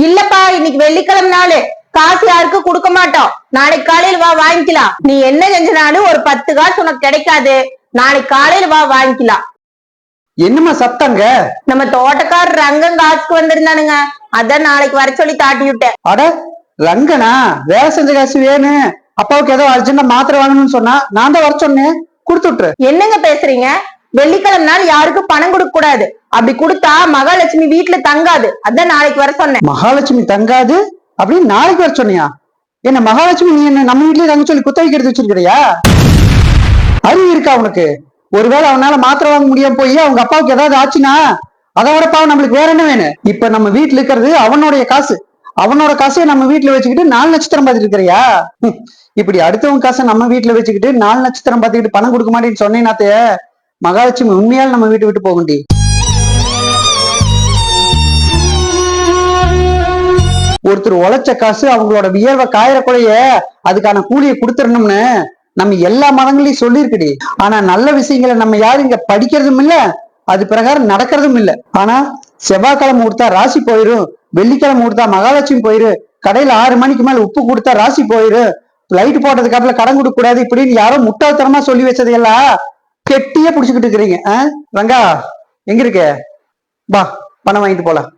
இல்லப்பா, இன்னைக்கு வெள்ளிக்கிழமை நாளு, காசு யாருக்கும் கொடுக்க மாட்டோம். நாளைக்கு காலையில வா, வாங்கிக்கலாம். நீ என்ன செஞ்சனாலும் ஒரு 10 காசு உனக்கு கிடைக்காது. நாளைக்கு காலையில வா, வாங்கிக்கலாம். என்னமா சத்தங்க? நம்ம தோட்டக்காரர் ரங்கம் காசுக்கு வந்திருந்தானுங்க, அதான் நாளைக்கு வர சொல்லி தாட்டி விட்டேன். அட ரங்கனா, வேலை செஞ்ச காசு வேணும், அப்பாவுக்கு ஏதோ அர்ஜென்டா மாத்திரை வாங்கணும்னு சொன்னா நான் தான் வர சொன்னேன், கொடுத்து விட்டுரு. என்னங்க பேசுறீங்க? வெள்ளிக்கிழமை நாள் யாருக்கும் பணம் கொடுக்க கூடாது. அப்படி கொடுத்தா மகாலட்சுமி வீட்டுல தங்காது. அதான் நாளைக்கு வர சொன்னேன். மகாலட்சுமி தங்காது அப்படின்னு நாளைக்கு வர சொன்னியா? என்ன மகாலட்சுமி நீ என்ன நம்ம வீட்லயே தங்க சொல்லி குத்தகைக்கு எடுத்து வச்சிருக்கிறியா? அறிவு இருக்கா உனக்கு? ஒருவேளை அவனால மாத்திரை வாங்க முடியாம போய் அவங்க அப்பாவுக்கு ஏதாவது ஆச்சுன்னா அதோட பாவம் நம்மளுக்கு வேற என்ன வேணும்? இப்ப நம்ம வீட்டுல இருக்கிறது அவனுடைய காசு, அவனோட காசையை நம்ம வீட்டுல வச்சுக்கிட்டு 4 நட்சத்திரம் பார்த்துட்டு இருக்கிறியா? இப்படி அடுத்தவங்க காசை நம்ம வீட்டுல வச்சுக்கிட்டு 4 நட்சத்திரம் பார்த்துக்கிட்டு பணம் கொடுக்க மாட்டேன்னு சொன்னேன்னாத்தே மகாலட்சுமி உண்மையால் நம்ம வீட்டு விட்டு போகுண்டி. ஒருத்தர் உழைச்ச காசு அவங்களோட வியர்வை காயிற கொலைய அதுக்கான கூலியை கொடுத்துடணும்னு நம்ம எல்லா மதங்களையும் சொல்லியிருக்குடி. ஆனா நல்ல விஷயங்களை நம்ம யாரும் இங்க படிக்கிறதும் இல்ல, அது பிரகாரம் நடக்கிறதும் இல்ல. ஆனா செவ்வாய்க்கிழமை கொடுத்தா ராசி போயிரும், வெள்ளிக்கிழமை கொடுத்தா மகாலட்சுமி போயிரு, கடையில 6 மணிக்கு மேல உப்பு கொடுத்தா ராசி போயிரு, லைட் போட்டதுக்கு அப்புறம் கடன் கொடுக்க கூடாது இப்படின்னு யாரோ முட்டாள்தனமா சொல்லி வச்சதையெல்லாம் கெட்டியே புடிச்சுக்கிட்டு இருக்கிறீங்க. ரங்கா எங்க இருக்க? பா பணம் வாங்கிட்டு போலாம்.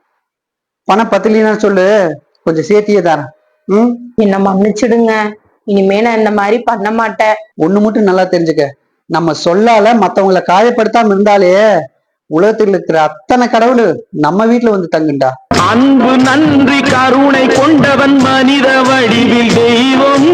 பணம் பத்தலினா சொல்லு, கொஞ்சம் சேர்த்தியே தரேன். என்ன மன்னிச்சிடுங்க, இனிமே நான் இந்த மாதிரி பண்ண மாட்டேன். ஒண்ணு மட்டும் நல்லா தெரிஞ்சுக்க, நம்ம சொல்லால மத்தவங்களை காயப்படுத்தாம இருந்தாலே உலகத்தில் இருக்கிற அத்தனை கடவுள் நம்ம வீட்டுல வந்து தங்குண்டா. அன்பு நன்றி கருணை கொண்டவன் மனித வடிவில் தெய்வம்.